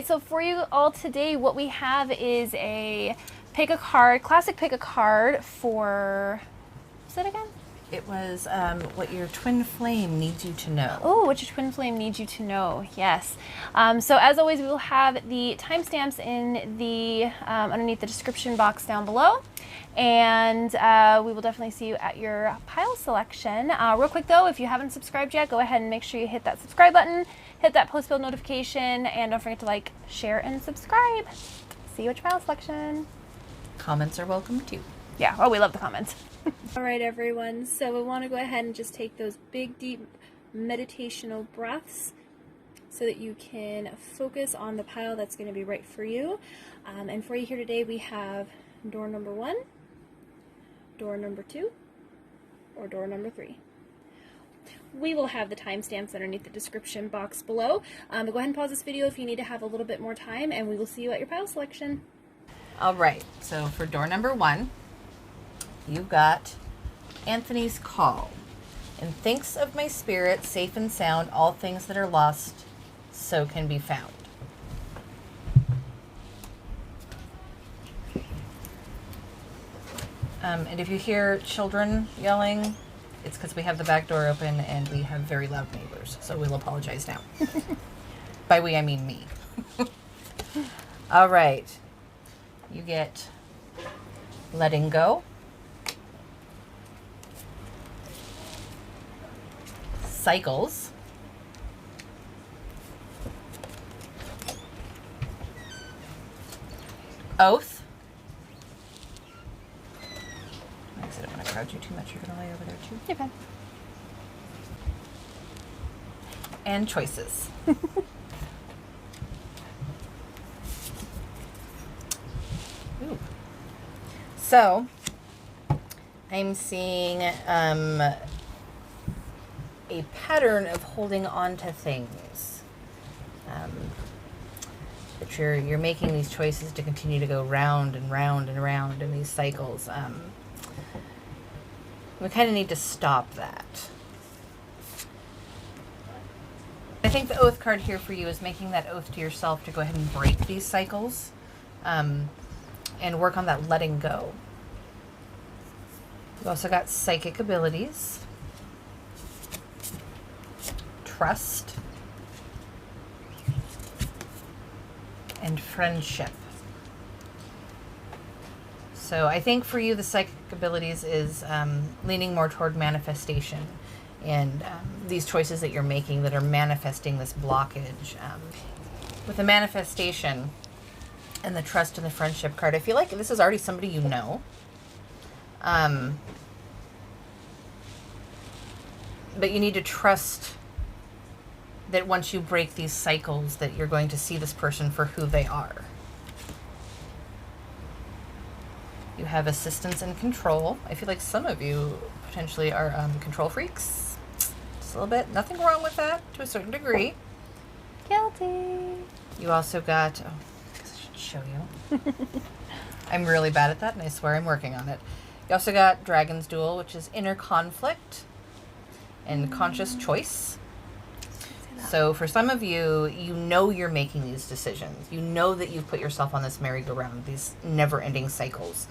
right, so for you all today, what we have is a pick a card, classic pick a card for, what's that again? It was what your twin flame needs you to know. Oh, what your twin flame needs you to know. Yes. So as always, we will have the timestamps in the underneath the description box down below, and we will definitely see you at your pile selection. Real quick though, if you haven't subscribed yet, go ahead and make sure you hit that subscribe button, hit that post build notification, and don't forget to like, share, and subscribe. See you at your pile selection. Comments are welcome too. Yeah. Oh, we love the comments. All right, everyone. So we want to go ahead and just take those big, deep meditational breaths so that you can focus on the pile that's going to be right for you. And for you here today, we have door number 1, door number 2, or door number 3. We will have the timestamps underneath the description box below. But go ahead and pause this video if you need to have a little bit more time, and we will see you at your pile selection. All right, so for door number 1, you've got Anthony's Call. And thinks of my spirit, safe and sound, all things that are lost, so can be found. And if you hear children yelling, it's because we have the back door open and we have very loud neighbors. So we'll apologize now. By we, I mean me. All right. You get letting go, cycles, oath. Like I said, I don't want to crowd you too much. You're going to lay over there too. Okay. And choices. Ooh. So, I'm seeing a pattern of holding on to things. That you're making these choices to continue to go round and round and round in these cycles. We kind of need to stop that. I think the oath card here for you is making that oath to yourself to go ahead and break these cycles and work on that letting go. We've also got psychic abilities, trust, and friendship. So I think for you, the psychic abilities is leaning more toward manifestation and these choices that you're making that are manifesting this blockage. With the manifestation and the trust and the friendship card, I feel like this is already somebody you know. But you need to trust that once you break these cycles that you're going to see this person for who they are. You have assistance and control. I feel like some of you potentially are control freaks. Just a little bit. Nothing wrong with that to a certain degree. Guilty. You also got, oh, I guess I should show you. I'm really bad at that, and I swear I'm working on it. You also got Dragon's Duel, which is inner conflict and conscious choice. So for some of you, you know you're making these decisions. You know that you've put yourself on this merry-go-round, these never-ending cycles.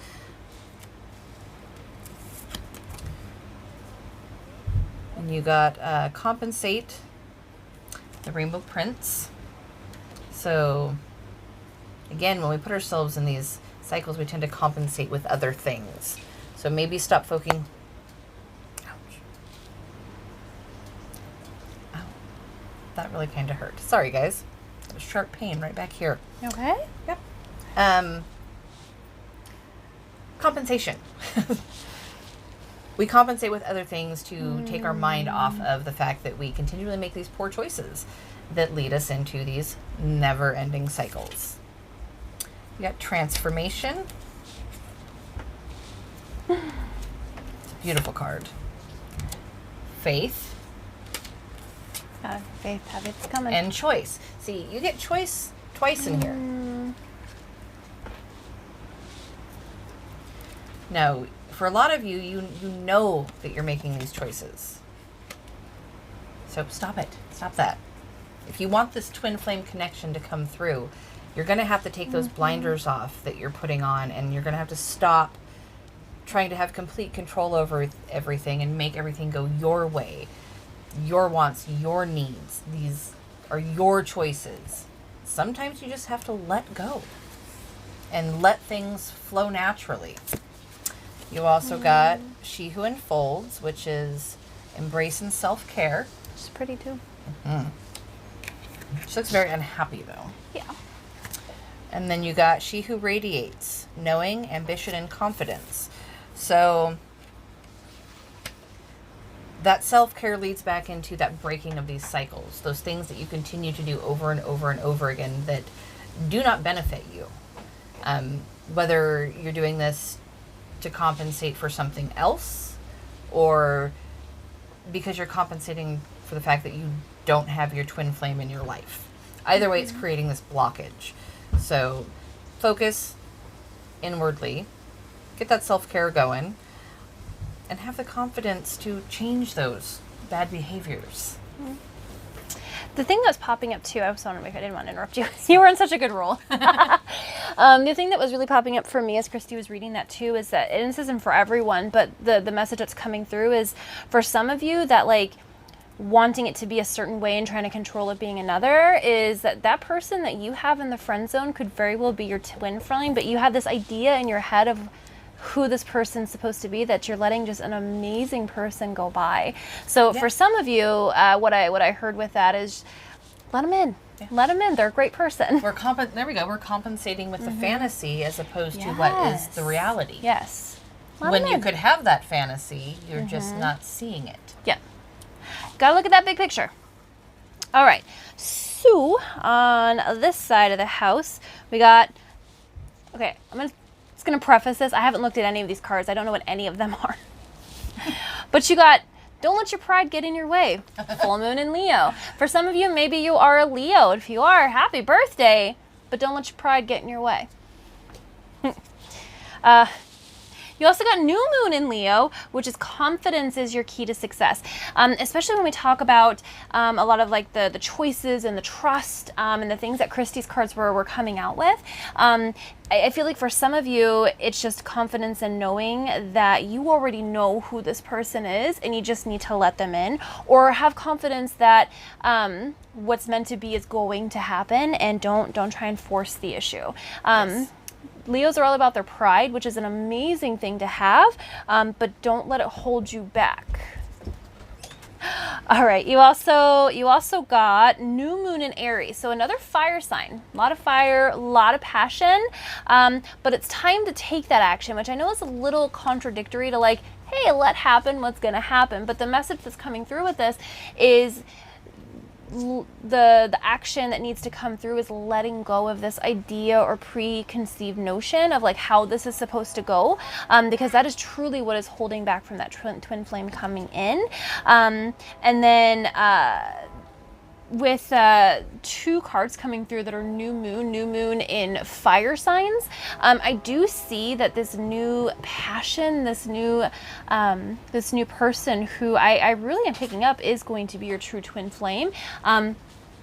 And you got compensate, the Rainbow Prince. So again, when we put ourselves in these cycles, we tend to compensate with other things. So maybe stop focusing. That really kind of hurt. Sorry, guys. A sharp pain right back here. Okay. Yep. Compensation. We compensate with other things to take our mind off of the fact that we continually make these poor choices that lead us into these never-ending cycles. You got transformation. It's a beautiful card. Faith. Faith, have it's coming. And choice. See, you get choice twice in here. Now, for a lot of you, you know that you're making these choices. So stop it. Stop that. If you want this twin flame connection to come through, you're going to have to take those blinders off that you're putting on, and you're going to have to stop trying to have complete control over everything and make everything go your way, your wants, your needs. These are your choices. Sometimes you just have to let go and let things flow naturally. You also got She Who Unfolds, which is embrace and self-care. She's pretty too. She looks very unhappy though. Yeah. And then you got She Who Radiates, knowing, ambition, and confidence. So that self-care leads back into that breaking of these cycles, those things that you continue to do over and over and over again that do not benefit you. Whether you're doing this to compensate for something else, or because you're compensating for the fact that you don't have your twin flame in your life. Either way, it's creating this blockage. So focus inwardly, get that self-care going, and have the confidence to change those bad behaviors. The thing that was popping up too, I didn't want to interrupt you. You were in such a good role. The thing that was really popping up for me as Kristi was reading that too is that, and this isn't for everyone, but the message that's coming through is for some of you that like wanting it to be a certain way and trying to control it being another, is that person that you have in the friend zone could very well be your twin flame, but you have this idea in your head of who this person's supposed to be, that you're letting just an amazing person go by. So for some of you, what I heard with that is let them in. Yeah. Let them in. They're a great person. There we go. We're compensating with the fantasy as opposed to what is the reality. Yes. When you could have that fantasy, you're just not seeing it. Yeah. Gotta look at that big picture. All right. So on this side of the house, we got, okay, I'm just going to preface this. I haven't looked at any of these cards. I don't know what any of them are. But you got, don't let your pride get in your way. Full moon in Leo. For some of you, maybe you are a Leo. If you are, happy birthday. But don't let your pride get in your way. You also got new moon in Leo, which is confidence is your key to success. Especially when we talk about a lot of like the choices and the trust and the things that Kristi's cards were coming out with. I feel like for some of you, it's just confidence in knowing that you already know who this person is and you just need to let them in, or have confidence that what's meant to be is going to happen, and don't try and force the issue. Yes. Leos are all about their pride, which is an amazing thing to have, but don't let it hold you back. All right, you also got new moon in Aries, so another fire sign. A lot of fire, a lot of passion, but it's time to take that action, which I know is a little contradictory to like, hey, let happen what's going to happen. But the message that's coming through with this is the action that needs to come through is letting go of this idea or preconceived notion of like how this is supposed to go, because that is truly what is holding back from that twin flame coming in. And then with two cards coming through that are new moon in fire signs, I do see that this new passion, this new person who I really am picking up is going to be your true twin flame.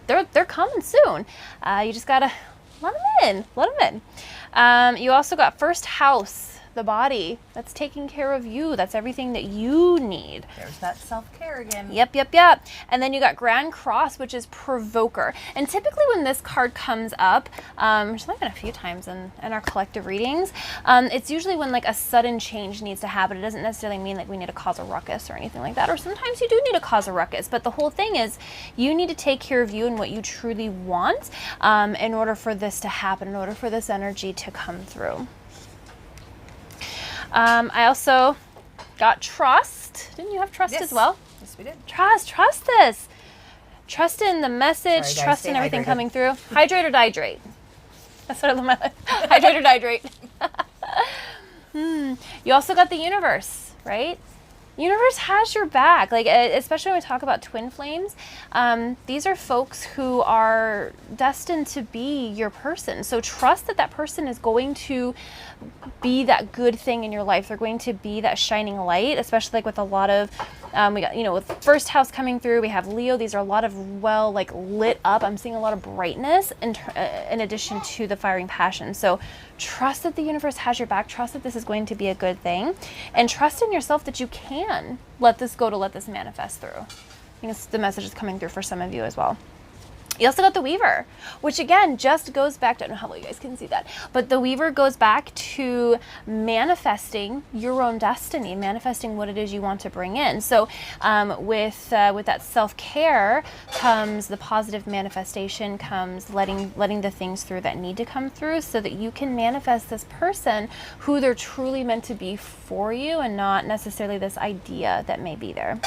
They're coming soon. You just gotta let them in. You also got first house, the body. That's taking care of you. That's everything that you need. There's that self-care again. Yep. And then you got Grand Cross, which is provoker. And typically when this card comes up, which has been a few times in our collective readings, it's usually when like a sudden change needs to happen. It doesn't necessarily mean like we need to cause a ruckus or anything like that. Or sometimes you do need to cause a ruckus. But the whole thing is you need to take care of you and what you truly want in order for this to happen, in order for this energy to come through. I also got trust. Didn't you have trust as well? Yes, we did. Trust this. Trust in the message, sorry, guys, trust in everything hydrated. coming through. Hydrate or dihydrate. That's what I live my life. Hydrate or dihydrate. You also got the universe, right? Universe has your back, like especially when we talk about twin flames. These are folks who are destined to be your person. So trust that that person is going to be that good thing in your life. They're going to be that shining light, especially like with a lot of We got, you know, with first house coming through, we have Leo. These are a lot of well, like lit up. I'm seeing a lot of brightness in addition to the firing passion. So trust that the universe has your back. Trust that this is going to be a good thing, and trust in yourself that you can let this go to let this manifest through. I think it's the message is coming through for some of you as well. You also got the Weaver, which again just goes back to, I don't know how well you guys can see that, but the Weaver goes back to manifesting your own destiny, manifesting what it is you want to bring in. So with that self-care comes the positive manifestation, comes letting the things through that need to come through, so that you can manifest this person who they're truly meant to be for you, and not necessarily this idea that may be there.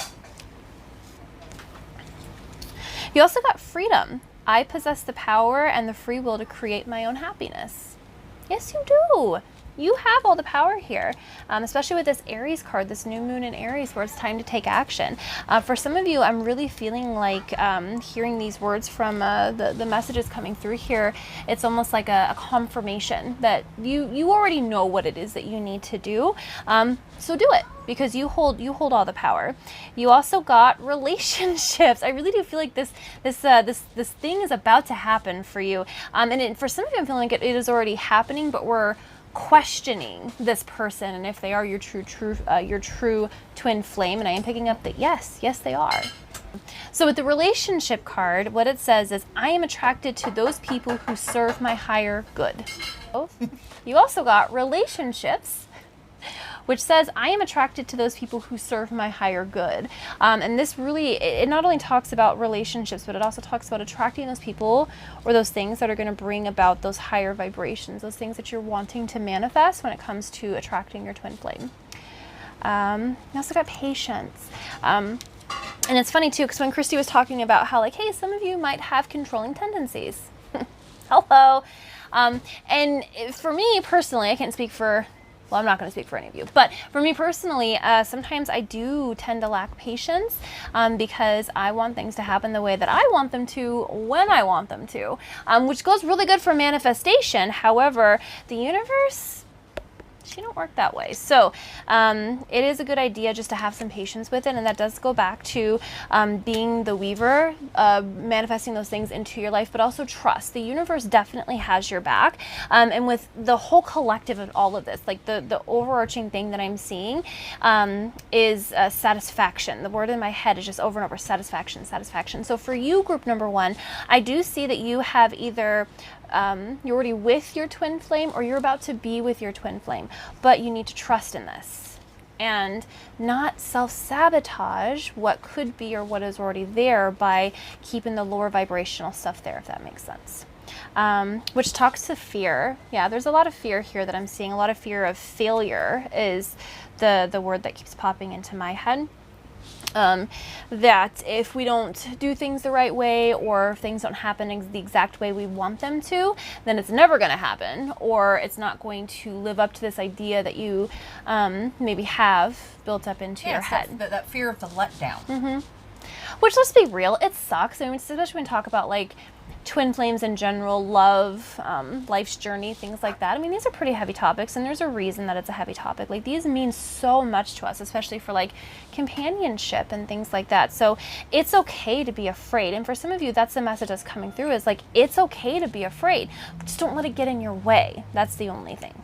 You also got freedom. I possess the power and the free will to create my own happiness. Yes, you do. You have all the power here, especially with this Aries card, this new moon in Aries, where it's time to take action. For some of you, I'm really feeling like hearing these words from the messages coming through here. It's almost like a confirmation that you already know what it is that you need to do. So do it, because you hold all the power. You also got relationships. I really do feel like this thing is about to happen for you. For some of you, I'm feeling like it is already happening, but we're questioning this person and if they are your true twin flame. And I am picking up that yes they are. So with the relationship card, what it says is, I am attracted to those people who serve my higher good. You also got relationships, which says, I am attracted to those people who serve my higher good. And this really, it not only talks about relationships, but it also talks about attracting those people or those things that are going to bring about those higher vibrations, those things that you're wanting to manifest when it comes to attracting your twin flame. You also got patience. And it's funny too, because when Kristi was talking about how like, hey, some of you might have controlling tendencies. Hello. And for me personally, I can't speak for, well, I'm not going to speak for any of you, but for me personally, sometimes I do tend to lack patience because I want things to happen the way that I want them to, when I want them to, which goes really good for manifestation. However, the universe, she don't work that way. So it is a good idea just to have some patience with it, and that does go back to being the weaver, manifesting those things into your life, but also trust. The universe definitely has your back, and with the whole collective of all of this, like the overarching thing that I'm seeing is satisfaction. The word in my head is just over and over, satisfaction. So for you, group number one, I do see that you have either you're already with your twin flame, or you're about to be with your twin flame, but you need to trust in this and not self-sabotage what could be or what is already there by keeping the lower vibrational stuff there, if that makes sense. Which talks to fear. Yeah, there's a lot of fear here that I'm seeing. A lot of fear of failure is the word that keeps popping into my head. That if we don't do things the right way, or if things don't happen the exact way we want them to, then it's never going to happen, or it's not going to live up to this idea that you maybe have built up into your head. That fear of the letdown. Mm-hmm. Which, let's be real, it sucks. I mean, especially when we talk about like twin flames in general, love, life's journey, things like that. I mean, these are pretty heavy topics, and there's a reason that it's a heavy topic. Like, these mean so much to us, especially for like companionship and things like that. So it's okay to be afraid. And for some of you, that's the message that's coming through, is like, it's okay to be afraid, but just don't let it get in your way. That's the only thing.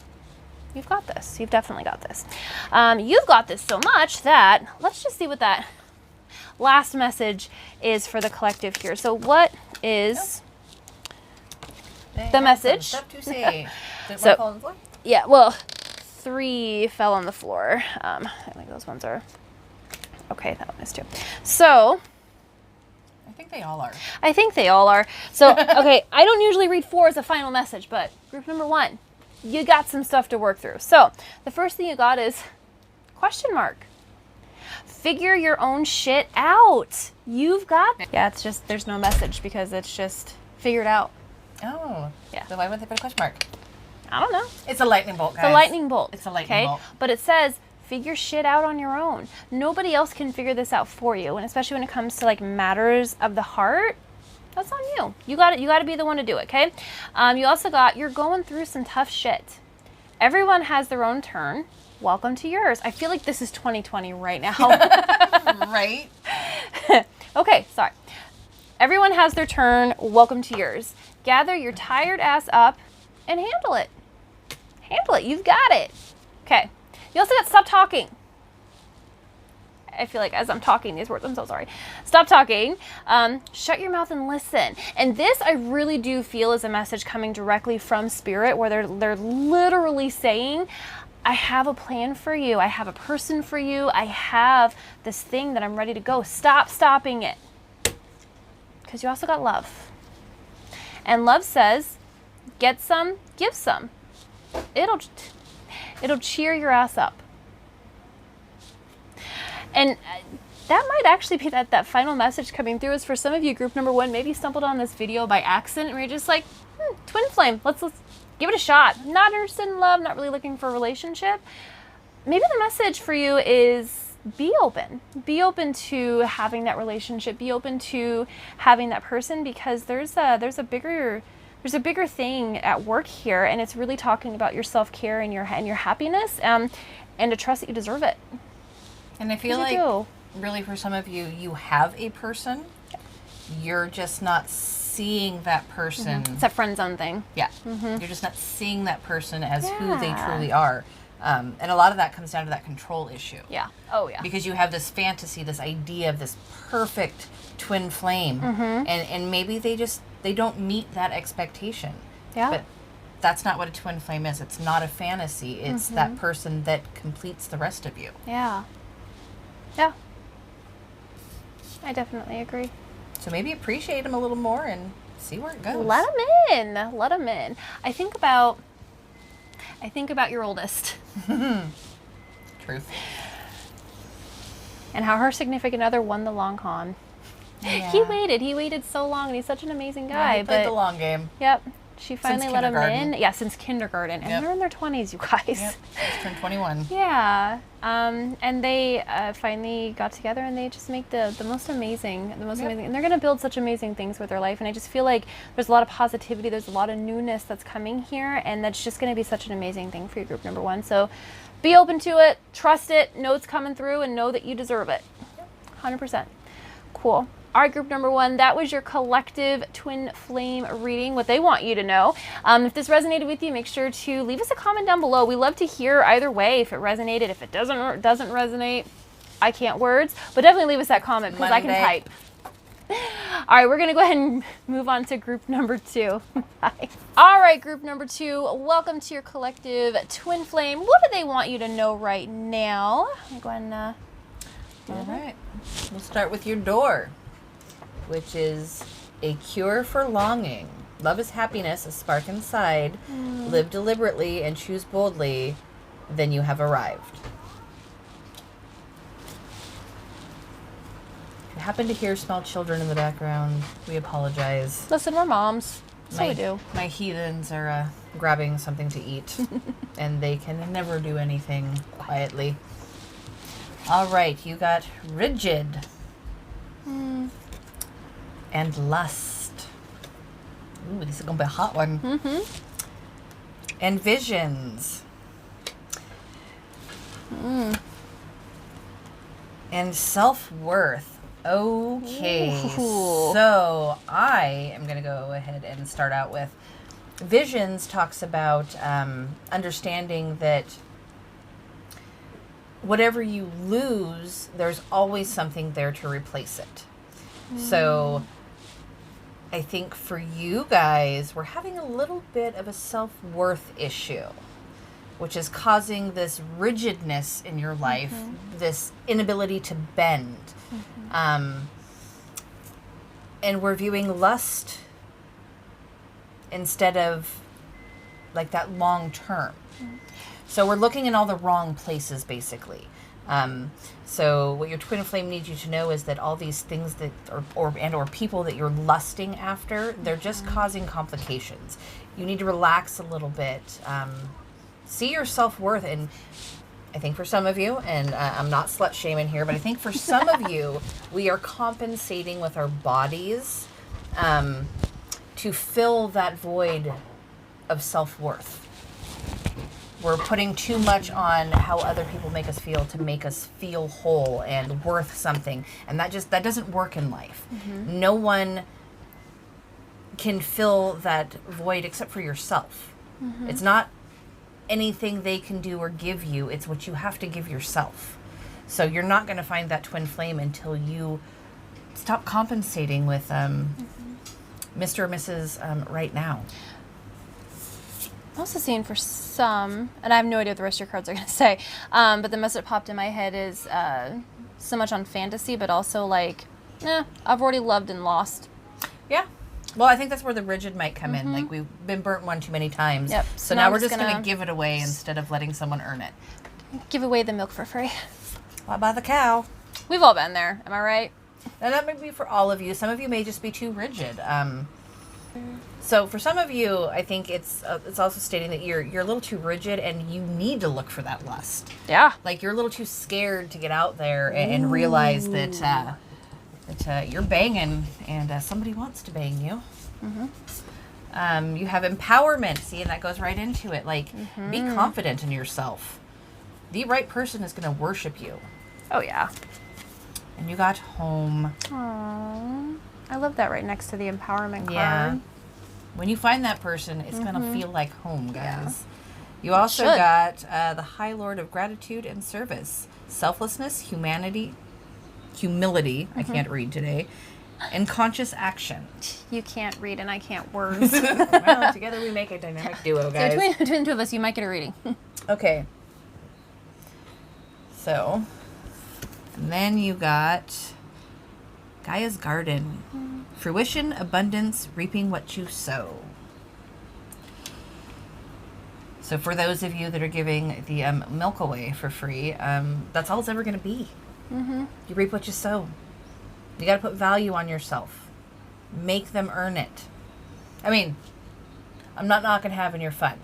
You've got this. You've definitely got this. You've got this so much that, let's just see what that last message is for the collective here. So what is the message? Stuff to say. So, fall on the floor? Yeah, well, 3 fell on the floor. I think those ones are okay. That one is too. So I think they all are. I think they all are. So okay, I don't usually read 4 as a final message, but group number 1, you got some stuff to work through. So the first thing you got is question mark. Figure your own shit out. You've got. Yeah, it's just, there's no message because it's just figured out. Oh. Yeah. So why would they put a question mark? I don't know. It's a lightning bolt, guys. It's a lightning bolt. It's a lightning bolt. But it says, figure shit out on your own. Nobody else can figure this out for you. And especially when it comes to like matters of the heart, that's on you. You got to be the one to do it, okay? You also got, you're going through some tough shit. Everyone has their own turn. welcome to yours. I feel like this is 2020 right now. Right? Okay, sorry. Everyone has their turn. Welcome to yours. Gather your tired ass up and handle it. Handle it. You've got it. Okay. You also got stop talking. I feel like as I'm talking these words, I'm so sorry. Stop talking. Shut your mouth and listen. And this I really do feel is a message coming directly from Spirit, where they're literally saying, I have a plan for you. I have a person for you. I have this thing that I'm ready to go. Stop stopping it. Because you also got love. And love says, get some, give some. It'll cheer your ass up. And that might actually be that final message coming through is for some of you, group number 1, maybe stumbled on this video by accident and you're just like, twin flame, let's give it a shot. Not interested in love, not really looking for a relationship. Maybe the message for you is be open. Be open to having that relationship. Be open to having that person, because there's a bigger thing at work here, and it's really talking about your self-care and your happiness, and to trust that you deserve it. And I feel like really for some of you, you have a person. You're just not seeing that person. It's a friend zone thing. Yeah. You're just not seeing that person as who they truly are. And a lot of that comes down to that control issue. Yeah. Oh, yeah. Because you have this fantasy, this idea of this perfect twin flame. And maybe they don't meet that expectation. Yeah. But that's not what a twin flame is. It's not a fantasy. It's that person that completes the rest of you. Yeah. Yeah. I definitely agree. So maybe appreciate them a little more and see where it goes. Let them in. I think about your oldest. Truth. And how her significant other won the long con. Yeah. He waited so long, and he's such an amazing guy. Yeah, he played the long game. Yep. She finally let him kindergarten. in. Yeah, since kindergarten. And they're in their 20s, you guys. Yep. Just turned 21. Yeah. And they finally got together, and they just make the most amazing. And they're going to build such amazing things with their life. And I just feel like there's a lot of positivity. There's a lot of newness that's coming here. And that's just going to be such an amazing thing for your group number 1. So be open to it. Trust it. Know it's coming through, and know that you deserve it. 100%. Cool. All right, group number 1, that was your collective twin flame reading, what they want you to know. If this resonated with you, make sure to leave us a comment down below. We love to hear either way, if it resonated, if it doesn't resonate. I can't words, but definitely leave us that comment, because I can type. All right, we're going to go ahead and move on to group number 2. Bye. All right, group number 2, welcome to your collective twin flame. What do they want you to know right now? I'm going to go ahead and... All right. We'll start with your door, which is a cure for longing. Love is happiness, a spark inside. Live deliberately and choose boldly, then you have arrived. If you happen to hear small children in the background, we apologize. Listen, we're moms. So we do. My heathens are grabbing something to eat, and they can never do anything quietly. All right, you got rigid. And lust. Ooh, this is going to be a hot one. And visions. And self-worth. Okay. Ooh. So I am going to go ahead and start out with visions. Talks about understanding that whatever you lose, there's always something there to replace it. So I think for you guys, we're having a little bit of a self-worth issue, which is causing this rigidness in your life, this inability to bend. And we're viewing lust instead of like that long term. So we're looking in all the wrong places, basically. So what your twin flame needs you to know is that all these things that or people that you're lusting after, they're just causing complications. You need to relax a little bit. See your self-worth. And I think for some of you, and I'm not slut shaming here, but I think for some of you, we are compensating with our bodies to fill that void of self-worth. We're putting too much on how other people make us feel to make us feel whole and worth something. And that doesn't work in life. No one can fill that void except for yourself. It's not anything they can do or give you. It's what you have to give yourself. So you're not going to find that twin flame until you stop compensating with Mr. or Mrs. right now. I'm also seeing for some, and I have no idea what the rest of your cards are going to say, but the message that popped in my head is so much on fantasy, but also like, I've already loved and lost. Yeah. Well, I think that's where the rigid might come in. Like, we've been burnt one too many times. Yep. So now we're just going to give it away instead of letting someone earn it. Give away the milk for free. Why buy the cow? We've all been there. Am I right? And that might be for all of you. Some of you may just be too rigid. So for some of you, I think it's also stating that you're a little too rigid and you need to look for that lust. Yeah. Like, you're a little too scared to get out there and realize that you're banging and somebody wants to bang you. You have empowerment. See, and that goes right into it. Like, be confident in yourself. The right person is going to worship you. Oh, yeah. And you got home. Aww. I love that right next to the empowerment card. Yeah. When you find that person, it's going to feel like home, guys. Yeah. You also got the High Lord of Gratitude and Service. Selflessness, humility, I can't read today, and conscious action. You can't read and I can't words. Well, together we make a dynamic duo, guys. So between the two of us, you might get a reading. Okay. So, and then you got Gaia's Garden. Fruition, abundance, reaping what you sow. So for those of you that are giving the milk away for free, that's all it's ever going to be. You reap what you sow. You got to put value on yourself. Make them earn it. I mean, I'm not knocking having your fun.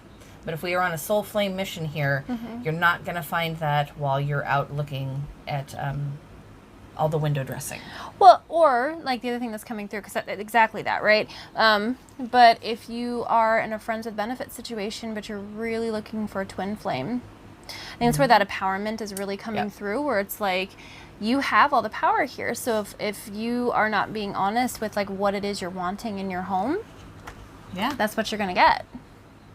But if we are on a soul flame mission here, you're not going to find that while you're out looking at all the window dressing. Well, or like the other thing that's coming through, because exactly that, right? But if you are in a friends with benefits situation, but you're really looking for a twin flame, I think that's where that empowerment is really coming through, where it's like, you have all the power here. So if you are not being honest with like what it is you're wanting in your home, that's what you're going to get.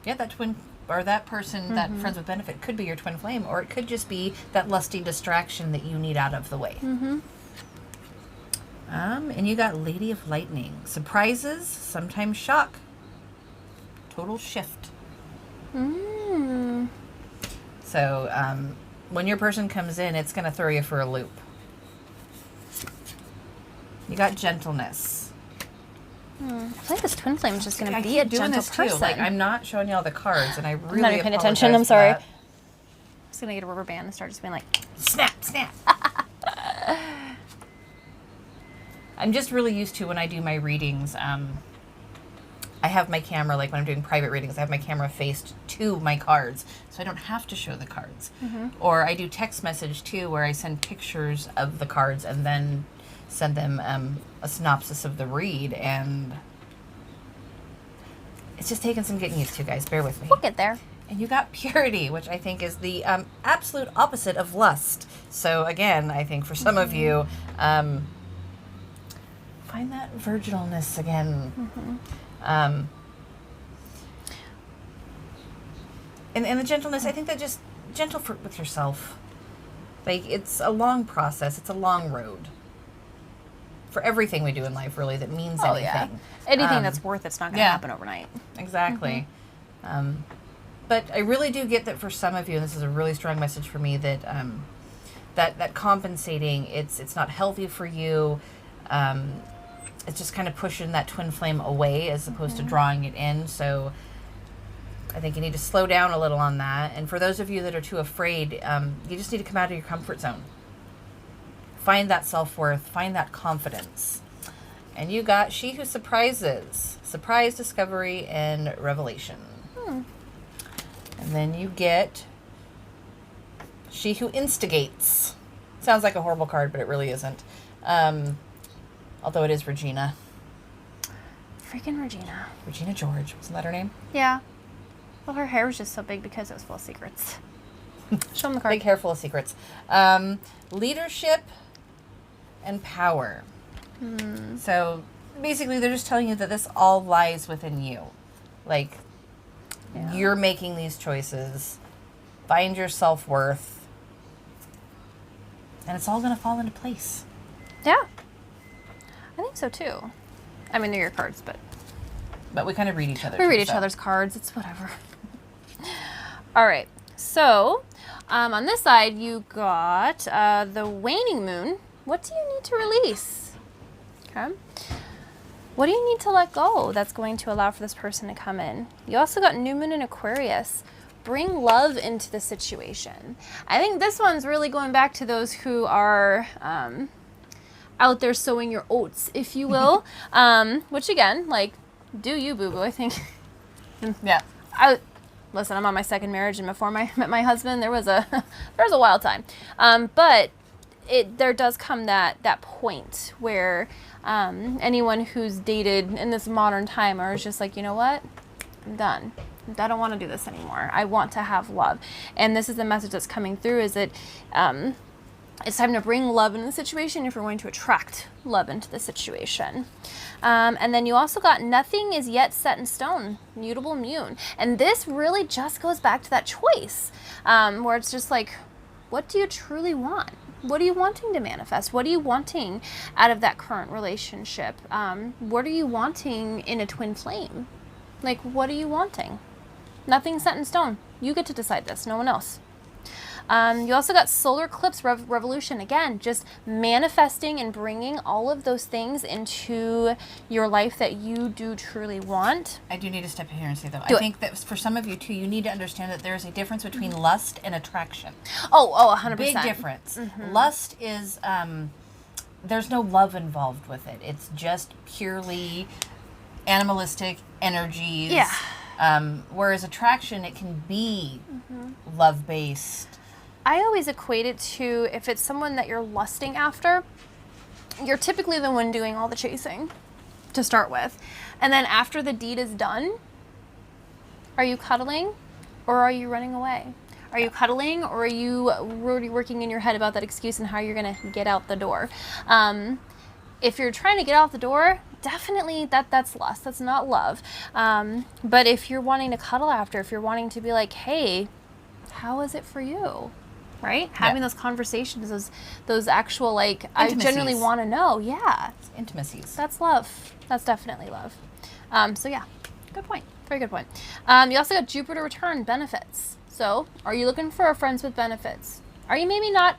Yeah, that twin or that person, that friends with benefit could be your twin flame, or it could just be that lusty distraction that you need out of the way. And you got Lady of Lightning. Surprises, sometimes shock. Total shift. So when your person comes in, it's going to throw you for a loop. You got gentleness. I feel like this twin flame is just going to be a gentle person. Too. Like, I'm not showing you all the cards, and I really I'm not even paying attention. I'm sorry. I'm just going to get a rubber band and start just being like, snap, snap. I'm just really used to when I do my readings. I have my camera, like when I'm doing private readings, I have my camera faced to my cards, so I don't have to show the cards. Or I do text message too, where I send pictures of the cards and then send them a synopsis of the read, and it's just taking some getting used to, guys. Bear with me. We'll get there. And you got purity, which I think is the absolute opposite of lust. So again, I think for some of you, find that virginalness again. And the gentleness, I think that just gentle with yourself. Like, it's a long process. It's a long road. For everything we do in life, really, that means anything. Yeah. Anything that's worth it's not going to happen overnight. Exactly. But I really do get that for some of you, and this is a really strong message for me, that that compensating, it's not healthy for you. It's just kind of pushing that twin flame away as opposed to drawing it in. So I think you need to slow down a little on that. And for those of you that are too afraid, you just need to come out of your comfort zone. Find that self-worth. Find that confidence. And you got She Who Surprises. Surprise, discovery, and revelation. And then you get She Who Instigates. Sounds like a horrible card, but it really isn't. Although it is Regina. Freaking Regina. Regina George. Wasn't that her name? Yeah. Well, her hair was just so big because it was full of secrets. Show them the card. Big hair full of secrets. Leadership and power. So basically they're just telling you that this all lies within you. Like, you're making these choices. Find your self-worth. And it's all going to fall into place. Yeah. I think so too. I mean, they're your cards, but we kind of read each other. We read each other's cards. It's whatever. All right. So, on this side, you got the waning moon. What do you need to release? Okay. What do you need to let go that's going to allow for this person to come in? You also got new moon in Aquarius. Bring love into the situation. I think this one's really going back to those who are out there sowing your oats, if you will. Which again, like, do you, boo-boo, I think. Yeah. Listen, I'm on my second marriage, and before I met my husband, there was a wild time. But there does come that point where anyone who's dated in this modern time is just like, you know what? I'm done. I don't want to do this anymore. I want to have love. And this is the message that's coming through, is that it's time to bring love into the situation if you're going to attract love into the situation. And then you also got nothing is yet set in stone, mutable mune. And this really just goes back to that choice, where it's just like, what do you truly want? What are you wanting to manifest? What are you wanting out of that current relationship? What are you wanting in a twin flame? Like, what are you wanting? Nothing's set in stone. You get to decide this, no one else. You also got solar eclipse revolution. Again, just manifesting and bringing all of those things into your life that you do truly want. I do need to step in here and say, though, I think that for some of you, too, you need to understand that there's a difference between lust and attraction. Oh, 100%. Big difference. Lust is, there's no love involved with it. It's just purely animalistic energies. Yeah. Whereas attraction, it can be love-based. I always equate it to, if it's someone that you're lusting after, you're typically the one doing all the chasing to start with. And then after the deed is done, are you cuddling or are you running away? Are you cuddling, or are you already working in your head about that excuse and how you're going to get out the door? If you're trying to get out the door, definitely that's lust. That's not love. But if you're wanting to cuddle after, if you're wanting to be like, hey, how is it for you? Right? Having those conversations, those actual, like, I genuinely want to know. Yeah. It's intimacies. That's love. That's definitely love. So yeah, good point. Very good point. You also got Jupiter return benefits. So are you looking for friends with benefits? Are you maybe not?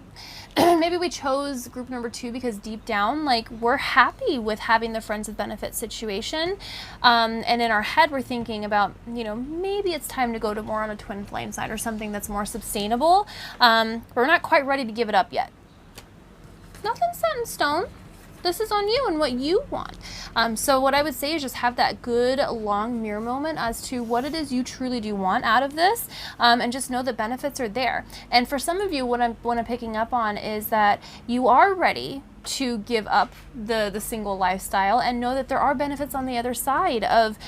Maybe we chose group number 2 because deep down, like, we're happy with having the friends with benefits situation. And in our head, we're thinking about, maybe it's time to go to more on a twin flame side or something that's more sustainable. But we're not quite ready to give it up yet. Nothing's set in stone. This is on you and what you want. So what I would say is just have that good long mirror moment as to what it is you truly do want out of this, and just know the benefits are there. And for some of you, what I'm picking up on is that you are ready to give up the single lifestyle and know that there are benefits on the other side of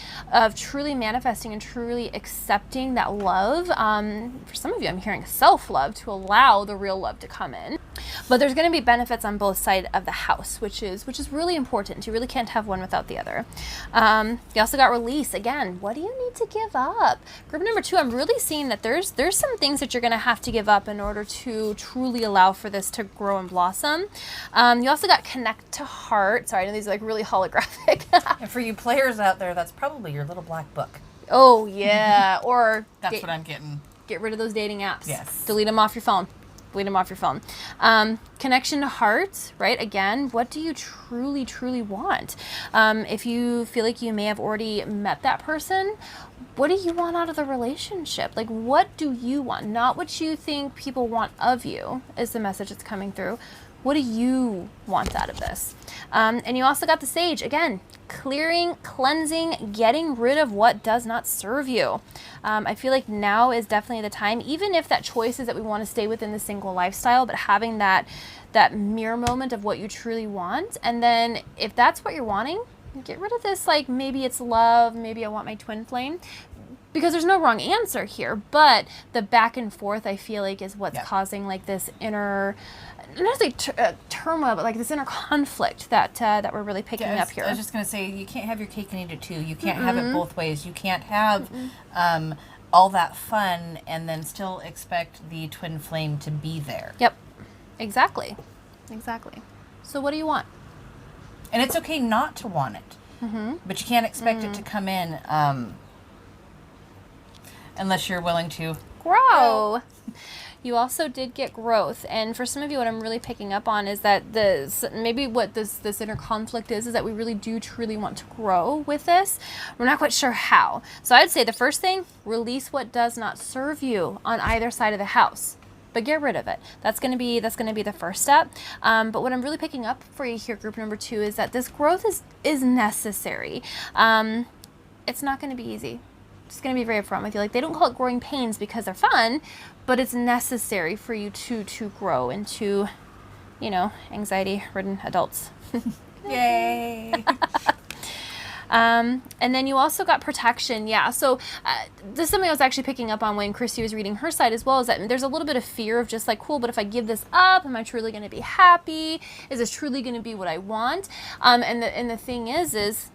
truly manifesting and truly accepting that love. For some of you, I'm hearing self-love to allow the real love to come in. But there's going to be benefits on both sides of the house, which is really important. You really can't have one without the other. You also got release. Again, what do you need to give up? Group number 2, I'm really seeing that there's some things that you're going to have to give up in order to truly allow for this to grow and blossom. You also got connect to heart. Sorry, I know these are like really holographic. And for you players out there, that's probably your little black book. Oh, yeah. Or that's what I'm getting. Get rid of those dating apps. Yes. Delete them off your phone. Delete them off your phone. Connection to heart, right? Again, what do you truly, truly want? If you feel like you may have already met that person, what do you want out of the relationship? Like, what do you want? Not what you think people want of you is the message that's coming through. What do you want out of this? And you also got the Sage. Again, clearing, cleansing, getting rid of what does not serve you. I feel like now is definitely the time, even if that choice is that we want to stay within the single lifestyle, but having that mirror moment of what you truly want. And then if that's what you're wanting, get rid of this, like, maybe it's love, maybe I want my twin flame. because there's no wrong answer here, but the back and forth, I feel like, is what's causing like this inner, not to say turmoil, but like this inner conflict that we're really picking up here. I was just going to say, you can't have your cake and eat it too. You can't have it both ways. You can't have all that fun and then still expect the twin flame to be there. Yep, exactly. So what do you want? And it's okay not to want it, but you can't expect it to come in unless you're willing to grow. You also did get growth, and for some of you, what I'm really picking up on is that maybe what this inner conflict is that we really do truly want to grow with this. We're not quite sure how. So I'd say the first thing, release what does not serve you on either side of the house. But get rid of it. That's going to be the first step. But what I'm really picking up for you here, group number 2, is that this growth is necessary. It's not going to be easy. Just going to be very upfront with you. Like, they don't call it growing pains because they're fun, but it's necessary for you to grow into, anxiety-ridden adults. Yay! And then you also got protection. Yeah. So this is something I was actually picking up on when Kristi was reading her side as well, is that there's a little bit of fear of just like, cool, but if I give this up, am I truly going to be happy? Is this truly going to be what I want? And the thing is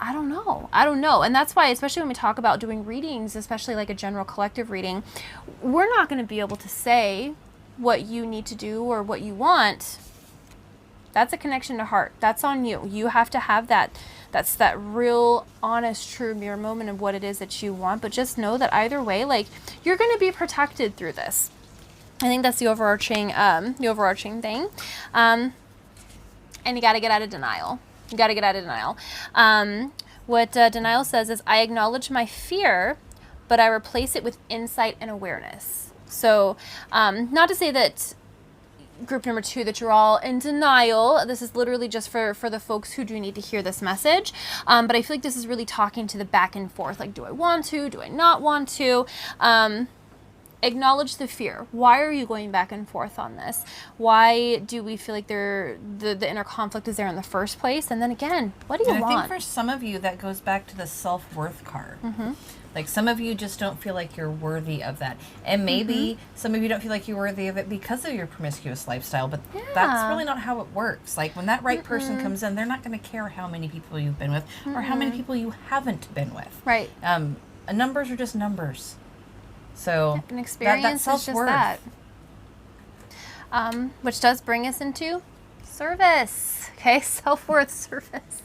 I don't know. And that's why, especially when we talk about doing readings, especially like a general collective reading, we're not going to be able to say what you need to do or what you want. That's a connection to heart. That's on you. You have to have that. That's that real, honest, true mirror moment of what it is that you want. But just know that either way, like, you're going to be protected through this. I think that's the overarching thing. And you got to get out of denial. What denial says is, I acknowledge my fear, but I replace it with insight and awareness. So, not to say that group number 2 that you're all in denial. This is literally just for the folks who do need to hear this message. But I feel like this is really talking to the back and forth. Like, do I want to? Do I not want to? Acknowledge the fear. Why are you going back and forth on this? Why do we feel like the inner conflict is there in the first place? And then again, what do you want? I think for some of you, that goes back to the self-worth card. Like, some of you just don't feel like you're worthy of that. And maybe some of you don't feel like you're worthy of it because of your promiscuous lifestyle, but that's really not how it works. Like, when that right person comes in, they're not going to care how many people you've been with or how many people you haven't been with. Right. Numbers are just numbers. So an experience is just that. Which does bring us into service. Okay, self-worth, service.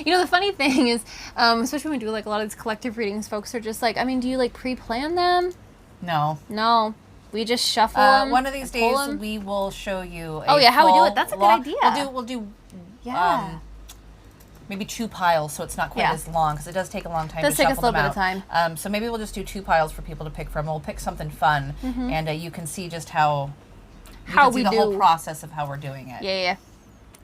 The funny thing is, especially when we do like a lot of these collective readings, folks are just like, do you like pre-plan them? No. We just shuffle them. One of these days we will show you how we do it. That's a good idea. We'll do maybe 2 piles, so it's not quite as long, because it does take a long time to shuffle them out. It does take us a little bit of time. So maybe we'll just do 2 piles for people to pick from. We'll pick something fun, and you can see just how we do the whole process of how we're doing it. Yeah.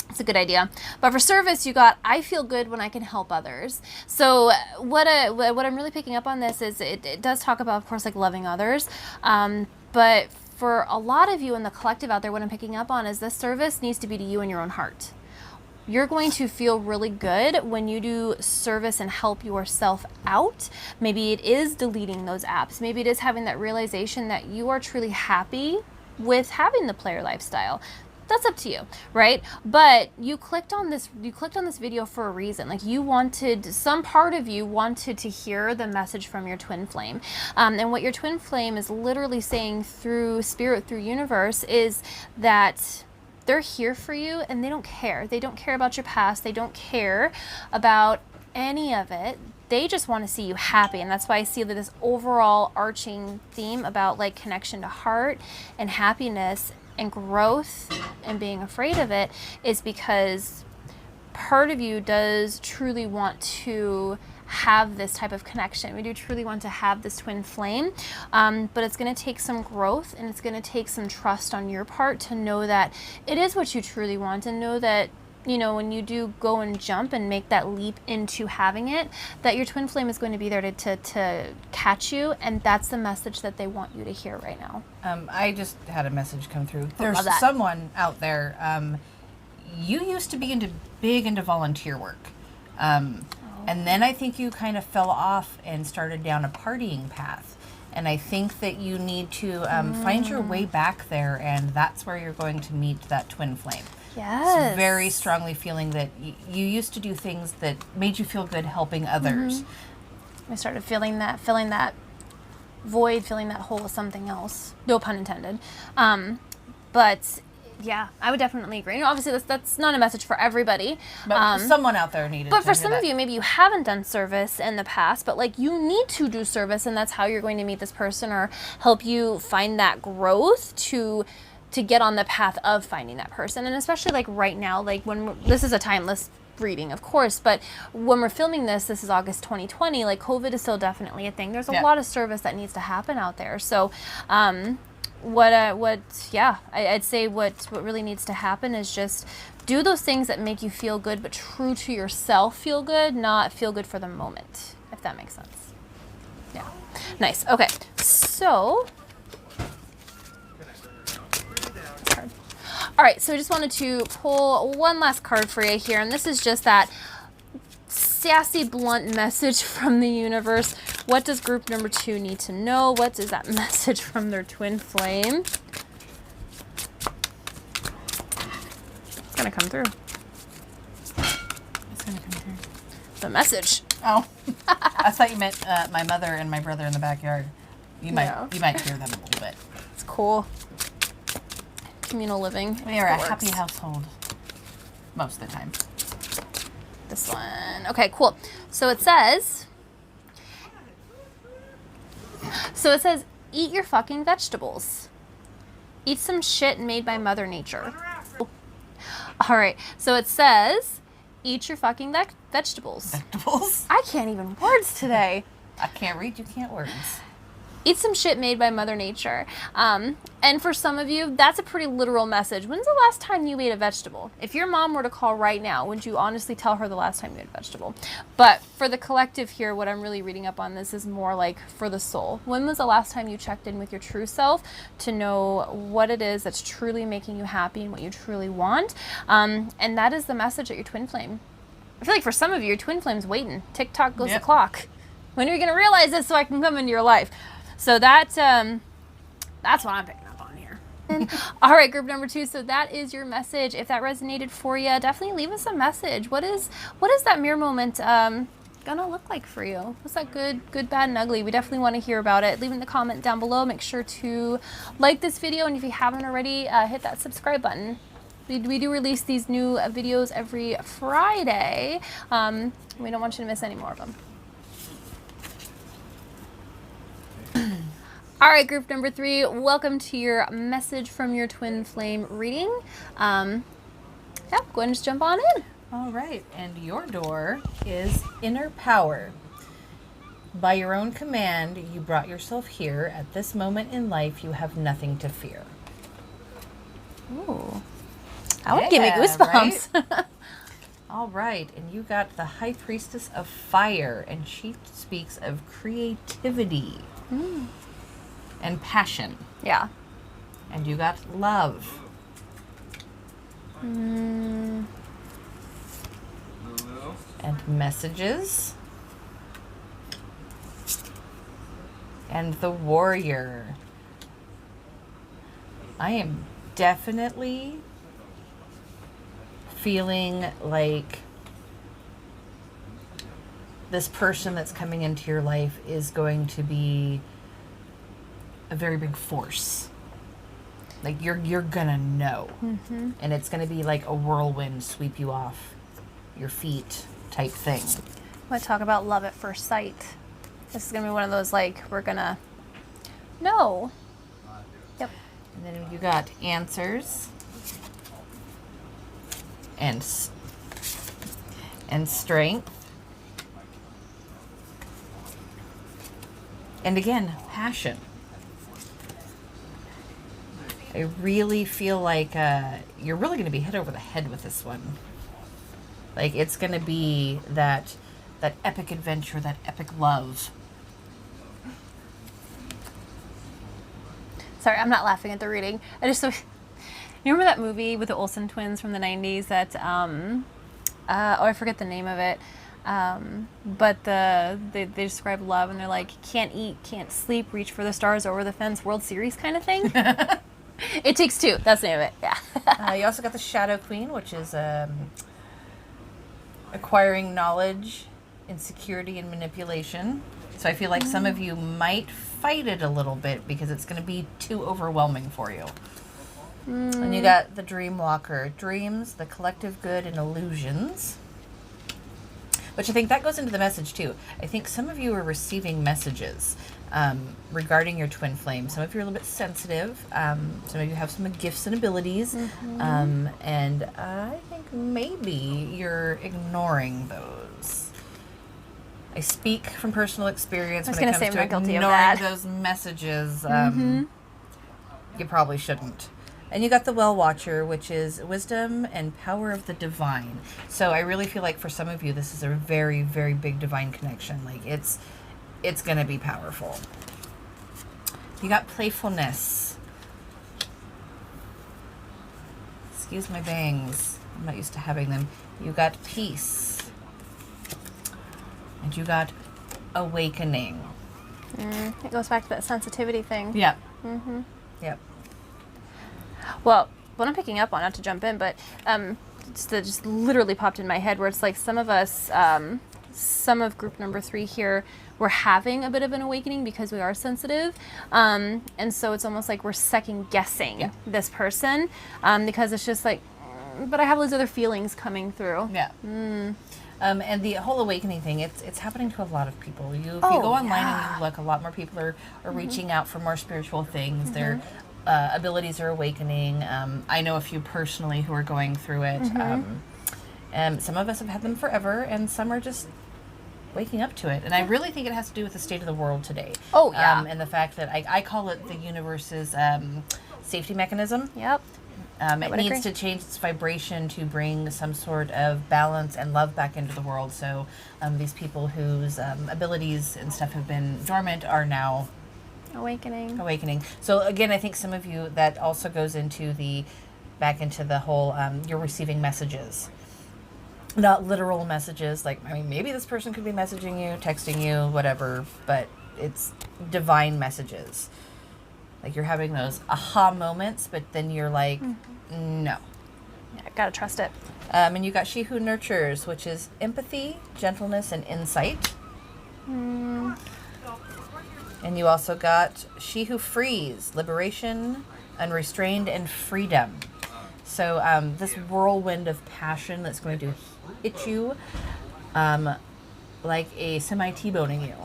It's a good idea. But for service, you got, I feel good when I can help others. So what I'm really picking up on this is it does talk about, of course, like loving others. But for a lot of you in the collective out there, what I'm picking up on is this service needs to be to you in your own heart. You're going to feel really good when you do service and help yourself out. Maybe it is deleting those apps. Maybe it is having that realization that you are truly happy with having the player lifestyle. That's up to you, right? But you clicked on this video for a reason. Like, some part of you wanted to hear the message from your twin flame. And what your twin flame is literally saying through spirit, through universe, is that they're here for you and they don't care. They don't care about your past. They don't care about any of it. They just want to see you happy. And that's why I see that this overall arching theme about like connection to heart and happiness and growth and being afraid of it is because part of you does truly want to have this type of connection. We do truly want to have this twin flame, but it's going to take some growth and it's going to take some trust on your part to know that it is what you truly want, and know that, when you do go and jump and make that leap into having it, that your twin flame is going to be there to catch you, and that's the message that they want you to hear right now. I just had a message come through. There's someone out there, you used to be big into volunteer work. And then I think you kind of fell off and started down a partying path. And I think that you need to find your way back there, and that's where you're going to meet that twin flame. Yes. It's very strongly feeling that you used to do things that made you feel good helping others. I started filling that void, filling that hole with something else. No pun intended. But yeah, I would definitely agree. Obviously, that's not a message for everybody. But someone out there needed But to for hear some that. of you, maybe you haven't done service in the past, but like you need to do service, and that's how you're going to meet this person or help you find that growth to get on the path of finding that person. And especially like right now, like this is a timeless reading, of course, but when we're filming this is August 2020, like COVID is still definitely a thing. There's a lot of service that needs to happen out there. So I'd say what really needs to happen is just do those things that make you feel good, but true to yourself feel good, not feel good for the moment, if that makes sense. Yeah. Nice. Okay. So all right, so I just wanted to pull one last card for you here, and this is just that sassy, blunt message from the universe. What does group number 2 need to know? What is that message from their twin flame? It's going to come through. It's going to come through. The message. Oh, I thought you meant my mother and my brother in the backyard. You might hear them a little bit. It's cool. Communal living. We are a happy household most of the time. This one. Okay, cool. So it says, eat your fucking vegetables. Eat some shit made by Mother Nature. All right. So it says, eat your fucking vegetables. Vegetables? I can't even words today. I can't read, you can't words. Eat some shit made by Mother Nature. And for some of you, that's a pretty literal message. When's the last time you ate a vegetable? If your mom were to call right now, would you honestly tell her the last time you ate a vegetable? But for the collective here, what I'm really reading up on this is more like for the soul. When was the last time you checked in with your true self to know what it is that's truly making you happy and what you truly want? And that is the message at your twin flame. I feel like for some of you, your twin flame's waiting. Tick-tock goes the clock. When are you going to realize this so I can come into your life? So that's what I'm picking up on here. All right, group number 2. So that is your message. If that resonated for you, definitely leave us a message. What is that mirror moment gonna look like for you? What's that good, bad, and ugly? We definitely want to hear about it. Leave in the comment down below. Make sure to like this video, and if you haven't already, hit that subscribe button. We do release these new videos every Friday. We don't want you to miss any more of them. All right, group number 3, welcome to your message from your twin flame reading. Go ahead and just jump on in. All right, and your door is inner power. By your own command, you brought yourself here. At this moment in life, you have nothing to fear. Ooh, that would give me goosebumps. Right? All right, and you got the High Priestess of Fire, and she speaks of creativity. And passion. Yeah. And you got love. Mm. And messages. And the warrior. I am definitely feeling like this person that's coming into your life is going to be a very big force. Like you're gonna know. And it's gonna be like a whirlwind sweep you off your feet type thing. I want to talk about love at first sight. This is gonna be one of those like we're gonna know. Yep. And then you got answers and strength. And again, passion. I really feel like you're really going to be hit over the head with this one. Like it's going to be that epic adventure, that epic love. Sorry, I'm not laughing at the reading. I just you remember that movie with the Olsen twins from the 90s that I forget the name of it. But they describe love, and they're like, can't eat, can't sleep, reach for the stars, over the fence, World Series kind of thing. It Takes Two. That's the name of it. Yeah. You also got the Shadow Queen, which is acquiring knowledge, insecurity, and manipulation. So I feel like some of you might fight it a little bit because it's going to be too overwhelming for you. And you got the Dream Walker. Dreams, the collective good, and illusions. Which I think that goes into the message too. I think some of you are receiving messages regarding your twin flame. Some of you are a little bit sensitive. Some of you have some gifts and abilities. And I think maybe you're ignoring those. I speak from personal experience when it comes to ignoring those messages. You probably shouldn't. And you got the Well Watcher, which is wisdom and power of the divine. So I really feel like for some of you, this is a very, very big divine connection. Like it's going to be powerful. You got playfulness. Excuse my bangs. I'm not used to having them. You got peace. And you got awakening. It goes back to that sensitivity thing. Yep. Yep. Well, what I'm picking up on, not to jump in, but just literally popped in my head where it's like some of us, some of group number 3 here, we're having a bit of an awakening because we are sensitive. And so it's almost like we're second guessing this person because it's just like, but I have those other feelings coming through. Yeah. And the whole awakening thing, it's happening to a lot of people. If you go online and you look, a lot more people are reaching out for more spiritual things. Their abilities are awakening. I know a few personally who are going through it. And some of us have had them forever, and some are just waking up to it. And I really think it has to do with the state of the world today. Oh, yeah. And the fact that I call it the universe's safety mechanism. Yep. It needs to change its vibration to bring some sort of balance and love back into the world. So these people whose abilities and stuff have been dormant are now awakening. So again, I think some of you, that also goes into back into the whole, you're receiving messages. Not literal messages, like, I mean, maybe this person could be messaging you, texting you, whatever, but it's divine messages. Like you're having those aha moments, but then you're like, no. Yeah, gotta trust it. And you got She Who Nurtures, which is empathy, gentleness, and insight. And you also got She Who Frees, liberation, unrestrained, and freedom. So this whirlwind of passion that's going to hit you like a semi-T-boning you.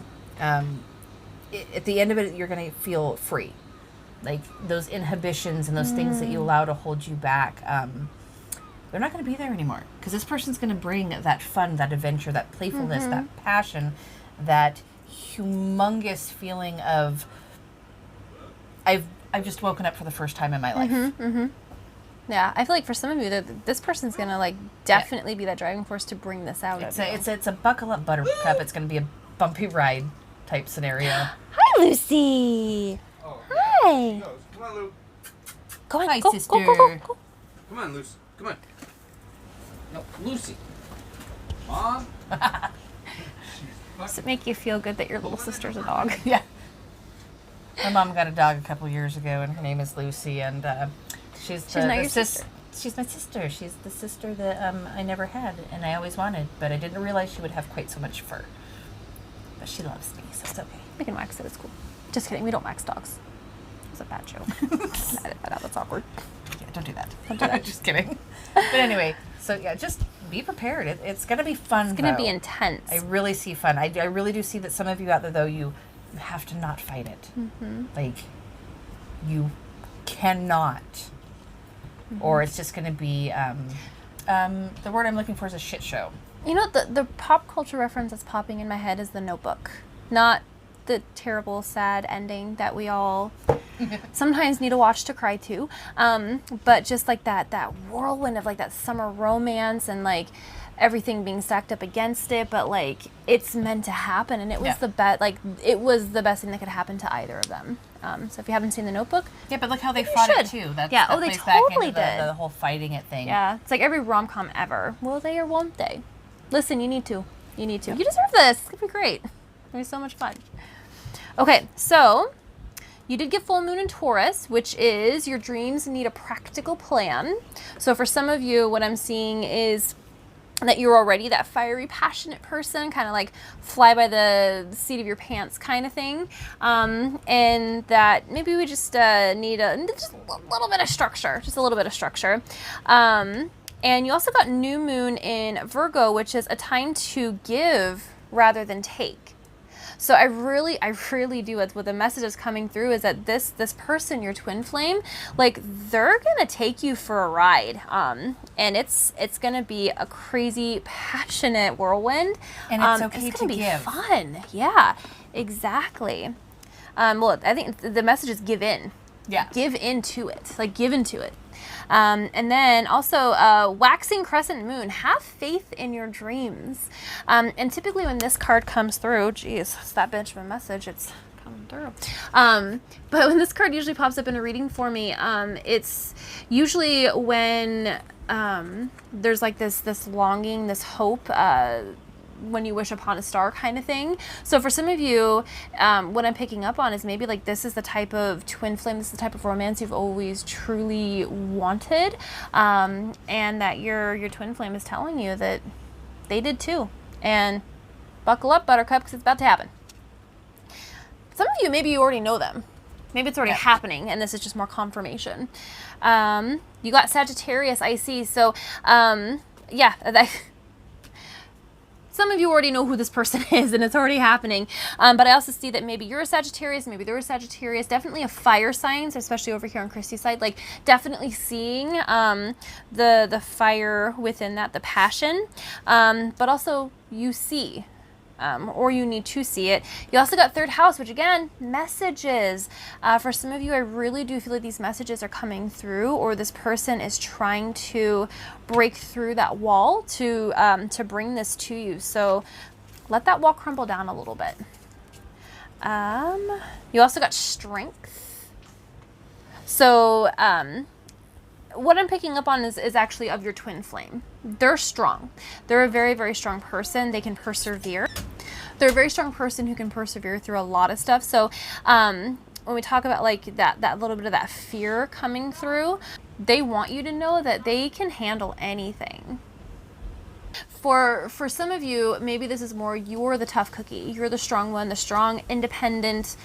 At the end of it, you're going to feel free. Like those inhibitions and those things that you allow to hold you back, they're not going to be there anymore. Because this person's going to bring that fun, that adventure, that playfulness, that passion, that humongous feeling of I've just woken up for the first time in my life. Yeah, I feel like for some of you, this person's gonna like definitely be that driving force to bring this out. It's a buckle up buttercup. It's gonna be a bumpy ride type scenario. Hi, Lucy. Hi. Come on, Lou. Go on, Hi, go, sister. go. Come on, Lucy. Come on. No, Lucy. Mom. Does it make you feel good that your little sister's a dog? Yeah. My mom got a dog a couple years ago, and her name is Lucy, and she's not your sister. She's my sister. She's the sister that I never had, and I always wanted, but I didn't realize she would have quite so much fur. But she loves me, so it's okay. We can wax it. It's cool. Just kidding. We don't wax dogs. It was a bad joke. Edit that out. That's awkward. Yeah, don't do that. Don't do that. Just kidding. But anyway, so yeah, just be prepared. It's going to be fun, It's going to be intense. I really see fun. I really do see that some of you out there, though, you have to not fight it. Like, you cannot. Or it's just going to be, the word I'm looking for is a shit show. You know, the pop culture reference that's popping in my head is The Notebook. Not the terrible, sad ending that we all sometimes need to watch to cry to. But just like that whirlwind of like that summer romance and like everything being stacked up against it, but like it's meant to happen, and it was the best. Like it was the best thing that could happen to either of them. So if you haven't seen The Notebook, yeah, but look how they fought it too. That they plays back totally into did. The whole fighting it thing. Yeah, it's like every rom-com ever. Will they or won't they? Listen, you need to. You need to. You deserve this. It's going to be great. It's going to be so much fun. Okay, so you did get full moon in Taurus, which is your dreams need a practical plan. So for some of you, what I'm seeing is that you're already that fiery, passionate person, kind of like fly by the seat of your pants kind of thing. And that maybe we just need just a little bit of structure, just a little bit of structure. And you also got new moon in Virgo, which is a time to give rather than take. So I really do. What the message is coming through is that this person, your twin flame, like they're gonna take you for a ride, and it's gonna be a crazy, passionate whirlwind, and it's okay it's gonna to be give. fun. Yeah, exactly. Well, I think the message is give in. Yeah, give into it. Like give into it. And then also waxing crescent moon. Have faith in your dreams. And typically when this card comes through, geez, it's that bitch of a message. It's coming through. But when this card usually pops up in a reading for me, it's usually when there's like this longing, this hope, when you wish upon a star kind of thing. So for some of you, what I'm picking up on is maybe like this is the type of twin flame, this is the type of romance you've always truly wanted, and that your twin flame is telling you that they did too. And buckle up, buttercup, because it's about to happen. Some of you, maybe you already know them. Maybe it's already happening, and this is just more confirmation. You got Sagittarius, I see. So, yeah, some of you already know who this person is, and it's already happening. But I also see that maybe you're a Sagittarius, maybe they're a Sagittarius, definitely a fire sign, especially over here on Kristi's side, like definitely seeing the fire within that, the passion, but also you see. Or you need to see it. You also got third house, which again, messages. For some of you, I really do feel like these messages are coming through, or this person is trying to break through that wall to bring this to you. So let that wall crumble down a little bit. You also got strength. So what I'm picking up on is actually of your twin flame. They're strong. They're a very, very strong person. They can persevere. They're a very strong person who can persevere through a lot of stuff. So when we talk about like that little bit of that fear coming through, they want you to know that they can handle anything. For some of you, maybe this is more you're the tough cookie. You're the strong one, the strong, independent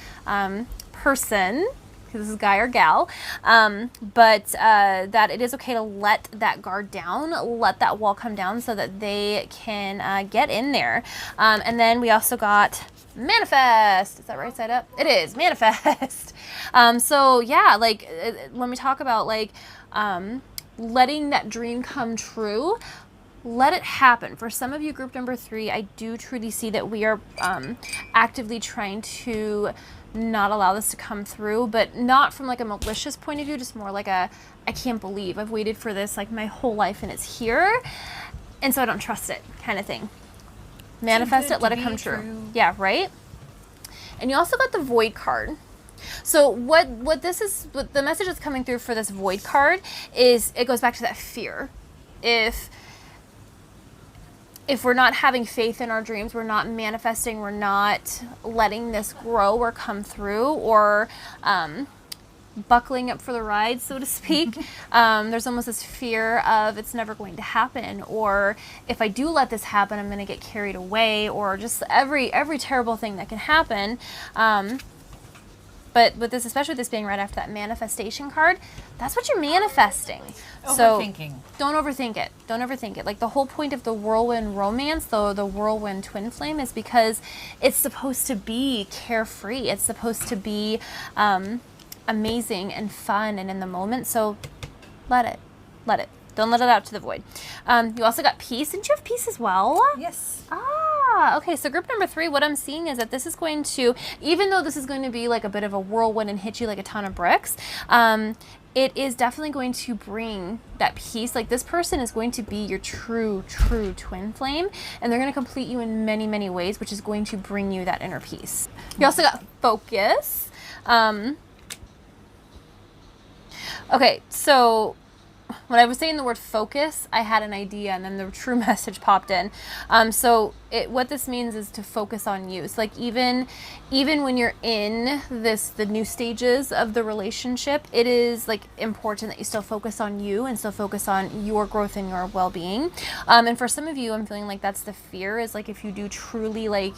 person. This is guy or gal, but that it is okay to let that guard down, let that wall come down so that they can get in there. And then we also got manifest. Is that right side up? It is, manifest. So yeah, like when we talk about like letting that dream come true, let it happen. For some of you, group number 3, I do truly see that we are actively trying to not allow this to come through, but not from like a malicious point of view, just more like a, I can't believe I've waited for this like my whole life and it's here, and so I don't trust it kind of thing. Manifest it, let it come true. Yeah, right? And you also got the void card. So what the message that's coming through for this void card is, it goes back to that fear. If we're not having faith in our dreams, we're not manifesting, we're not letting this grow or come through, or buckling up for the ride, so to speak, there's almost this fear of it's never going to happen, or if I do let this happen, I'm going to get carried away, or just every terrible thing that can happen. But with this, especially this being right after that manifestation card, that's what you're manifesting. Overthinking. So don't overthink it. Don't overthink it. Like the whole point of the whirlwind romance, though, the whirlwind twin flame, is because it's supposed to be carefree. It's supposed to be amazing and fun and in the moment. So let it. Let it. Don't let it out to the void. You also got peace. Didn't you have peace as well? Yes. Okay, so group number 3, what I'm seeing is that this is going to, even though this is going to be like a bit of a whirlwind and hit you like a ton of bricks, it is definitely going to bring that peace. Like this person is going to be your true twin flame, and they're going to complete you in many, many ways, which is going to bring you that inner peace. You also got focus. Okay, so when I was saying the word focus, I had an idea, and then the true message popped in. What this means is to focus on you. So like even when you're in the new stages of the relationship, it is like important that you still focus on you and still focus on your growth and your well-being. And for some of you, I'm feeling like that's the fear, is like if you do truly like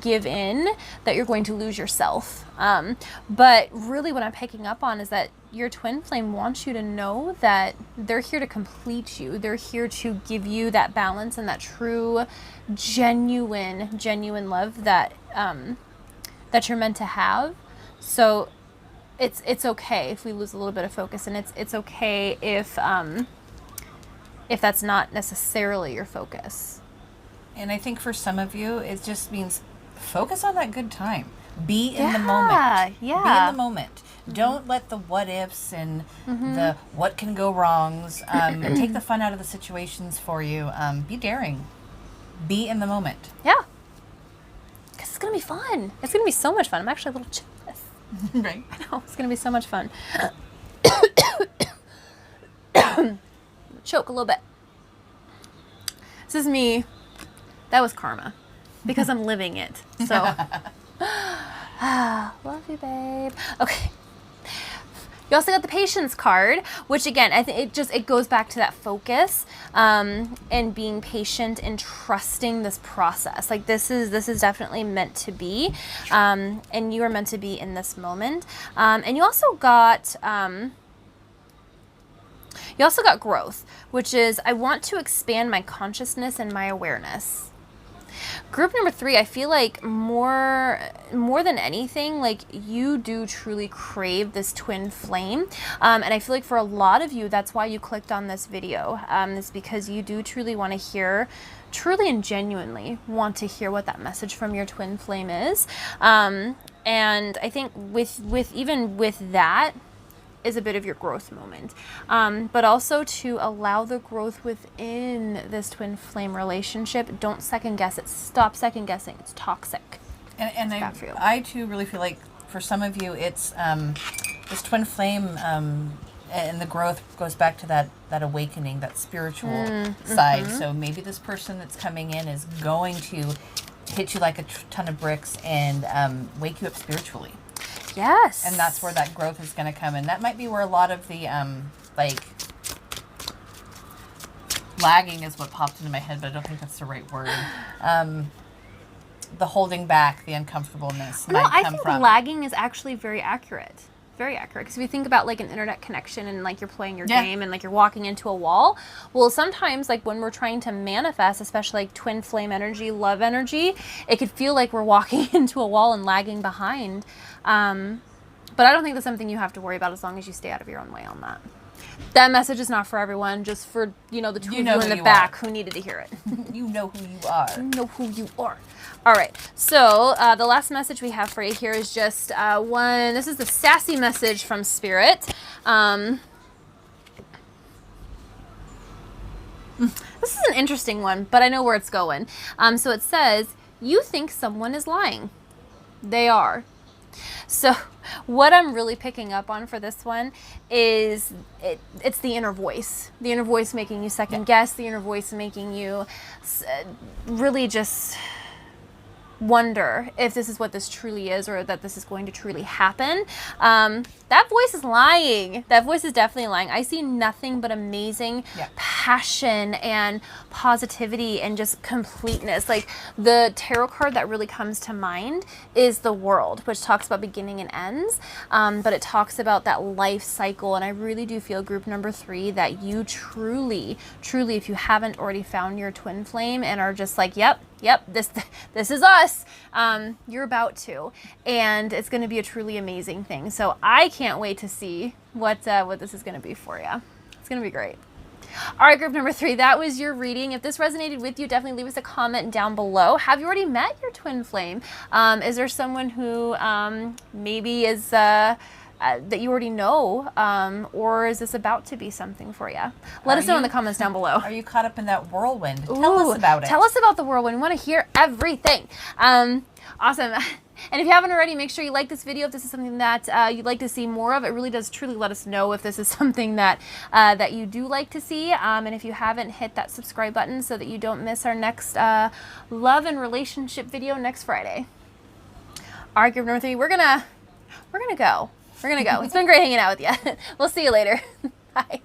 give in, that you're going to lose yourself. But really what I'm picking up on is that your twin flame wants you to know that they're here to complete you. They're here to give you that balance and that true, genuine love that that you're meant to have. So it's okay if we lose a little bit of focus, and it's okay if that's not necessarily your focus. And I think for some of you, it just means focus on that good time. Be in the moment. Yeah. Be in the moment. Don't let the what ifs and the what can go wrongs take the fun out of the situations for you. Be daring. Be in the moment. Yeah. Because it's going to be fun. It's going to be so much fun. I'm actually a little jealous. Right. I know. It's going to be so much fun. Choke a little bit. This is me. That was karma, because I'm living it. So, love you, babe. Okay. You also got the patience card, which again, I think it goes back to that focus, and being patient and trusting this process. Like this is definitely meant to be, and you are meant to be in this moment. And you also got growth, which is I want to expand my consciousness and my awareness. Group number 3, I feel like more than anything, like you do truly crave this twin flame. And I feel like for a lot of you, that's why you clicked on this video. Is because you do truly want to hear, truly and genuinely want to hear what that message from your twin flame is. And I think with that, is a bit of your growth moment, but also to allow the growth within this twin flame relationship. Don't second guess it. Stop second guessing. It's toxic. And I too really feel like for some of you, it's this twin flame, and the growth goes back to that awakening, that spiritual side. So maybe this person that's coming in is going to hit you like a ton of bricks and wake you up spiritually. Yes. And that's where that growth is going to come. And that might be where a lot of the, lagging is what popped into my head, but I don't think that's the right word. The holding back, the uncomfortableness might come from. I think lagging is actually very accurate. Very accurate. Because if you think about like an internet connection and like you're playing your game and like you're walking into a wall, well, sometimes like when we're trying to manifest, especially like twin flame energy, love energy, it could feel like we're walking into a wall and lagging behind. But I don't think that's something you have to worry about as long as you stay out of your own way on that. That message is not for everyone, just for, the two of you in the back who needed to hear it. You know who you are. You know who you are. All right. So the last message we have for you here is just one. This is the sassy message from Spirit. This is an interesting one, but I know where it's going. So it says, you think someone is lying. They are. So what I'm really picking up on for this one is it's the inner voice. The inner voice making you second guess. The inner voice making you really just wonder if this is what this truly is, or that this is going to truly happen. That voice is lying. That voice is definitely lying. I see nothing but amazing passion and positivity and just completeness. Like the tarot card that really comes to mind is the World, which talks about beginning and ends, but it talks about that life cycle. And I really do feel, group number 3, that you truly, if you haven't already found your twin flame and are just like, yep, this is us, you're about to, and it's going to be a truly amazing thing. So I can't wait to see what this is going to be for you. It's going to be great. All right, group number 3, that was your reading. If this resonated with you, definitely leave us a comment down below. Have you already met your twin flame? Is there someone who maybe is that you already know, or is this about to be something for you? Let us know in the comments down below. Are you caught up in that whirlwind? Tell us about it. Tell us about the whirlwind. We want to hear everything. Awesome. And if you haven't already, make sure you like this video if this is something that you'd like to see more of. It really does truly let us know if this is something that that you do like to see. And if you haven't, hit that subscribe button so that you don't miss our next love and relationship video next Friday. All right, group number 3, we're gonna go. It's been great hanging out with you. We'll see you later. Bye.